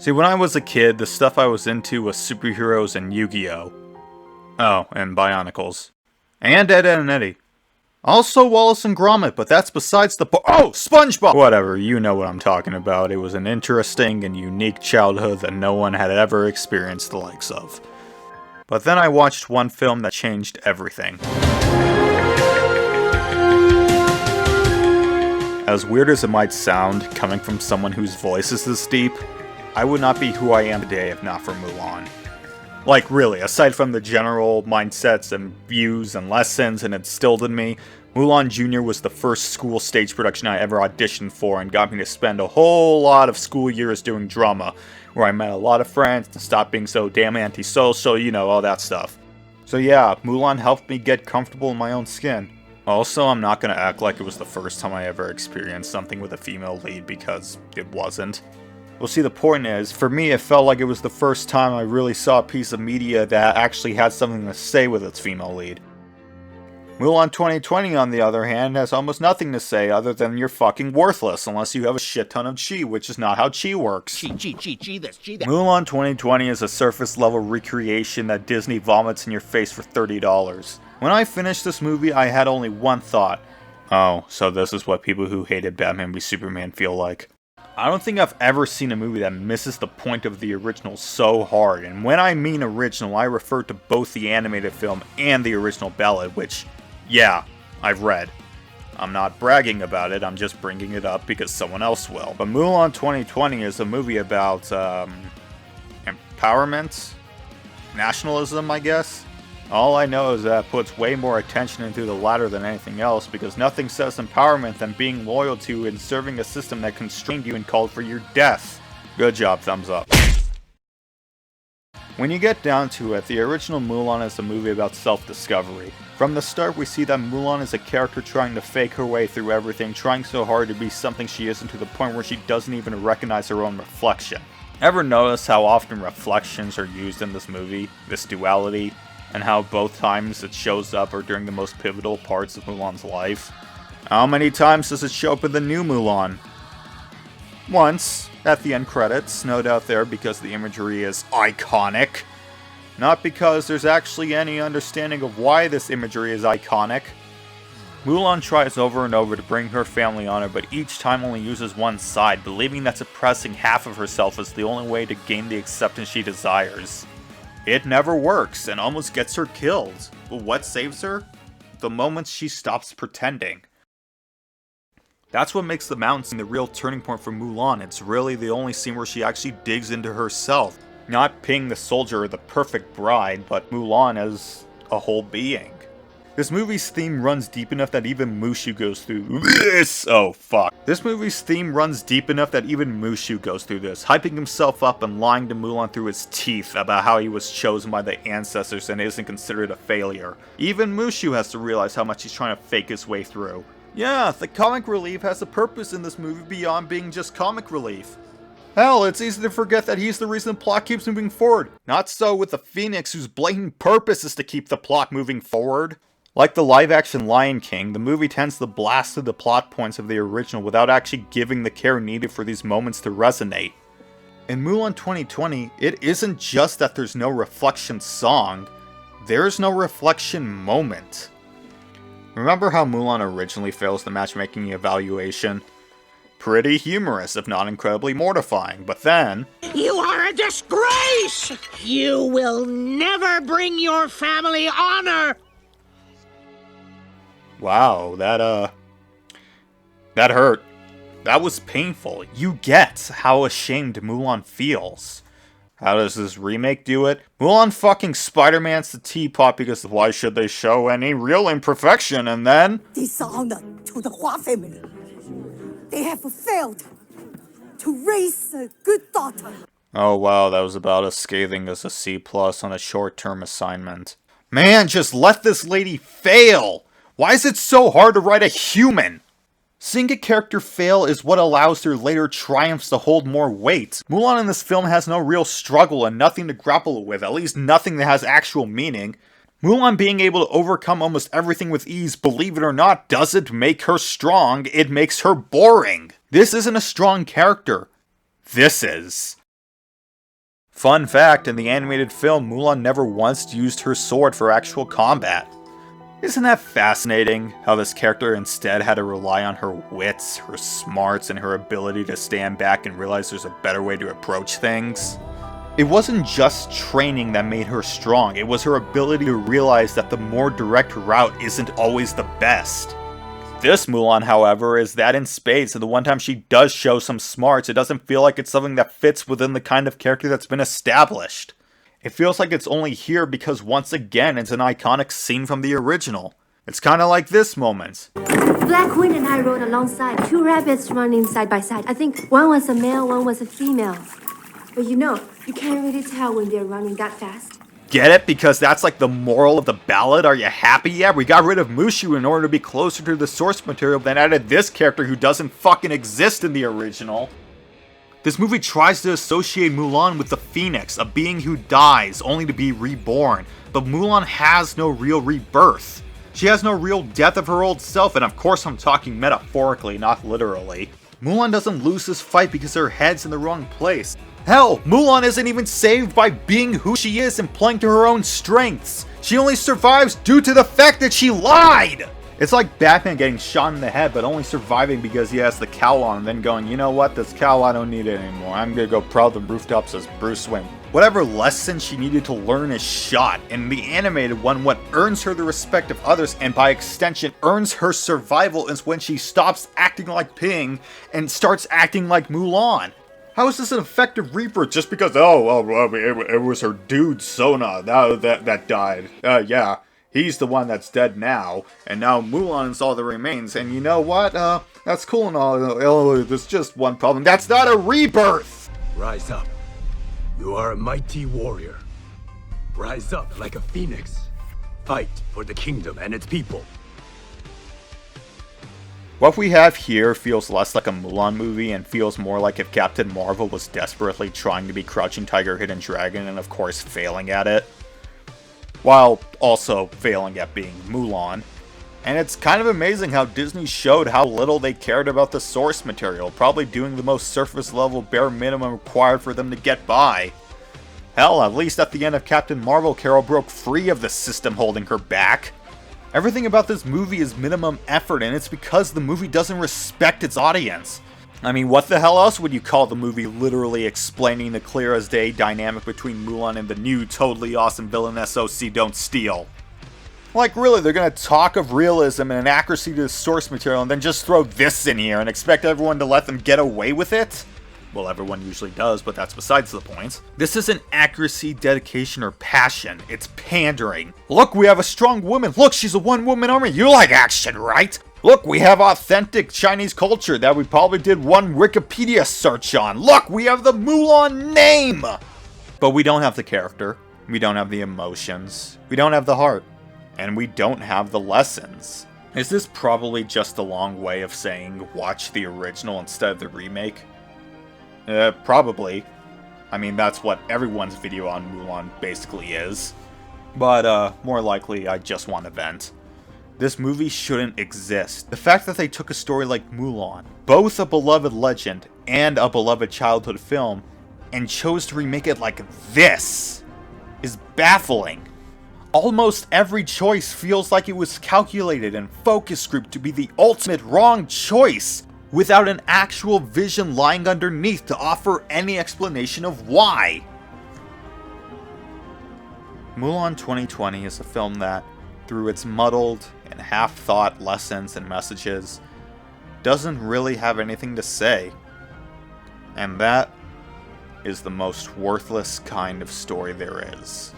See, when I was a kid, the stuff I was into was superheroes and Yu-Gi-Oh! Oh, and Bionicles. And Ed, Edd and Eddy. Also Wallace and Gromit, but that's besides the oh, SpongeBob! Whatever, you know what I'm talking about. It was an interesting and unique childhood that no one had ever experienced the likes of. But then I watched one film that changed everything. As weird as it might sound, coming from someone whose voice is this deep, I would not be who I am today if not for Mulan. Like really, aside from the general mindsets and views and lessons it instilled in me, Mulan Jr. was the first school stage production I ever auditioned for and got me to spend a whole lot of school years doing drama, where I met a lot of friends and stopped being so damn antisocial, you know, all that stuff. So yeah, Mulan helped me get comfortable in my own skin. Also, I'm not gonna act like it was the first time I ever experienced something with a female lead, because it wasn't. Well, see, the point is, for me, it felt like it was the first time I really saw a piece of media that actually had something to say with its female lead. Mulan 2020, on the other hand, has almost nothing to say other than you're fucking worthless unless you have a shit ton of chi, which is not how chi works. Chi, this, chi, that. Mulan 2020 is a surface-level recreation that Disney vomits in your face for $30. When I finished this movie, I had only one thought. Oh, so this is what people who hated Batman v Superman feel like. I don't think I've ever seen a movie that misses the point of the original so hard, and when I mean original, I refer to both the animated film and the original ballad, which, yeah, I've read. I'm not bragging about it, I'm just bringing it up because someone else will. But Mulan 2020 is a movie about, empowerment? Nationalism, I guess? All I know is that it puts way more attention into the latter than anything else, because nothing says empowerment than being loyal to and serving a system that constrained you and called for your death. Good job, thumbs up. When you get down to it, the original Mulan is a movie about self-discovery. From the start, we see that Mulan is a character trying to fake her way through everything, trying so hard to be something she isn't to the point where she doesn't even recognize her own reflection. Ever notice how often reflections are used in this movie, this duality, and how both times it shows up are during the most pivotal parts of Mulan's life? How many times does it show up in the new Mulan? Once, at the end credits, no doubt there because the imagery is iconic. Not because there's actually any understanding of why this imagery is iconic. Mulan tries over and over to bring her family honor, but each time only uses one side, believing that suppressing half of herself is the only way to gain the acceptance she desires. It never works, and almost gets her killed. But what saves her? The moment she stops pretending. That's what makes the mountain scene the real turning point for Mulan. It's really the only scene where she actually digs into herself. Not Ping the soldier or the perfect bride, but Mulan as a whole being. This movie's theme runs deep enough that even Mushu goes through this. Oh fuck. This movie's theme runs deep enough that even Mushu goes through this, hyping himself up and lying to Mulan through his teeth about how he was chosen by the ancestors and isn't considered a failure. Even Mushu has to realize how much he's trying to fake his way through. Yeah, the comic relief has a purpose in this movie beyond being just comic relief. Hell, it's easy to forget that he's the reason the plot keeps moving forward. Not so with the Phoenix, whose blatant purpose is to keep the plot moving forward. Like the live-action Lion King, the movie tends to blast through the plot points of the original without actually giving the care needed for these moments to resonate. In Mulan 2020, it isn't just that there's no reflection song, there's no reflection moment. Remember how Mulan originally fails the matchmaking evaluation? Pretty humorous, if not incredibly mortifying, but then... You are a disgrace! You will never bring your family honor! Wow, that hurt. That was painful. You get how ashamed Mulan feels. How does this remake do it? Mulan fucking Spider-Man's the teapot because why should they show any real imperfection, and then... Dishonor to the Hua family. They have failed to raise a good daughter. Oh wow, that was about as scathing as a C+ on a short-term assignment. Man, just let this lady fail! Why is it so hard to write a human? Seeing a character fail is what allows their later triumphs to hold more weight. Mulan in this film has no real struggle and nothing to grapple with, at least nothing that has actual meaning. Mulan being able to overcome almost everything with ease, believe it or not, doesn't make her strong, it makes her boring. This isn't a strong character. This is. Fun fact, in the animated film, Mulan never once used her sword for actual combat. Isn't that fascinating, how this character instead had to rely on her wits, her smarts, and her ability to stand back and realize there's a better way to approach things? It wasn't just training that made her strong, it was her ability to realize that the more direct route isn't always the best. This Mulan, however, is that in spades, and the one time she does show some smarts, it doesn't feel like it's something that fits within the kind of character that's been established. It feels like it's only here because once again, it's an iconic scene from the original. It's kinda like this moment. Black Queen and I rode alongside, two rabbits running side by side. I think one was a male, one was a female. But you know, you can't really tell when they're running that fast. Get it? Because that's like the moral of the ballad? Are you happy? Yeah, we got rid of Mushu in order to be closer to the source material, then added this character who doesn't fucking exist in the original. This movie tries to associate Mulan with the Phoenix, a being who dies only to be reborn, but Mulan has no real rebirth. She has no real death of her old self, and of course I'm talking metaphorically, not literally. Mulan doesn't lose this fight because her head's in the wrong place. Hell, Mulan isn't even saved by being who she is and playing to her own strengths. She only survives due to the fact that she lied! It's like Batman getting shot in the head but only surviving because he has the cowl on and then going, you know what, this cowl I don't need it anymore. I'm gonna go prowl the rooftops as Bruce Wayne. Whatever lesson she needed to learn is shot. In the animated one, what earns her the respect of others and by extension earns her survival is when she stops acting like Ping and starts acting like Mulan. How is this an effective rebirth just because, it was her dude Sona that died. Yeah. He's the one that's dead now, and now Mulan is all that remains, and you know what? That's cool and all, there's just one problem. That's not a rebirth! Rise up. You are a mighty warrior. Rise up like a phoenix. Fight for the kingdom and its people. What we have here feels less like a Mulan movie and feels more like if Captain Marvel was desperately trying to be Crouching Tiger, Hidden Dragon and of course failing at it. While also failing at being Mulan. And it's kind of amazing how Disney showed how little they cared about the source material, probably doing the most surface level bare minimum required for them to get by. Hell, at least at the end of Captain Marvel, Carol broke free of the system holding her back. Everything about this movie is minimum effort, and it's because the movie doesn't respect its audience. I mean, what the hell else would you call the movie literally explaining the clear as day dynamic between Mulan and the new totally awesome villain SOC Don't Steal? Like really, they're gonna talk of realism and an accuracy to the source material and then just throw this in here and expect everyone to let them get away with it? Well, everyone usually does, but that's besides the point. This isn't accuracy, dedication, or passion. It's pandering. Look, we have a strong woman. Look, she's a one-woman army. You like action, right? Look, we have authentic Chinese culture that we probably did one Wikipedia search on. Look, we have the Mulan name! But we don't have the character. We don't have the emotions. We don't have the heart. And we don't have the lessons. Is this probably just a long way of saying watch the original instead of the remake? Probably. I mean, that's what everyone's video on Mulan basically is. But, more likely, I just want to vent. This movie shouldn't exist. The fact that they took a story like Mulan, both a beloved legend and a beloved childhood film, and chose to remake it like this, is baffling. Almost every choice feels like it was calculated and focus grouped to be the ultimate wrong choice, without an actual vision lying underneath to offer any explanation of why. Mulan 2020 is a film that, through its muddled and half-thought lessons and messages, doesn't really have anything to say. And that is the most worthless kind of story there is.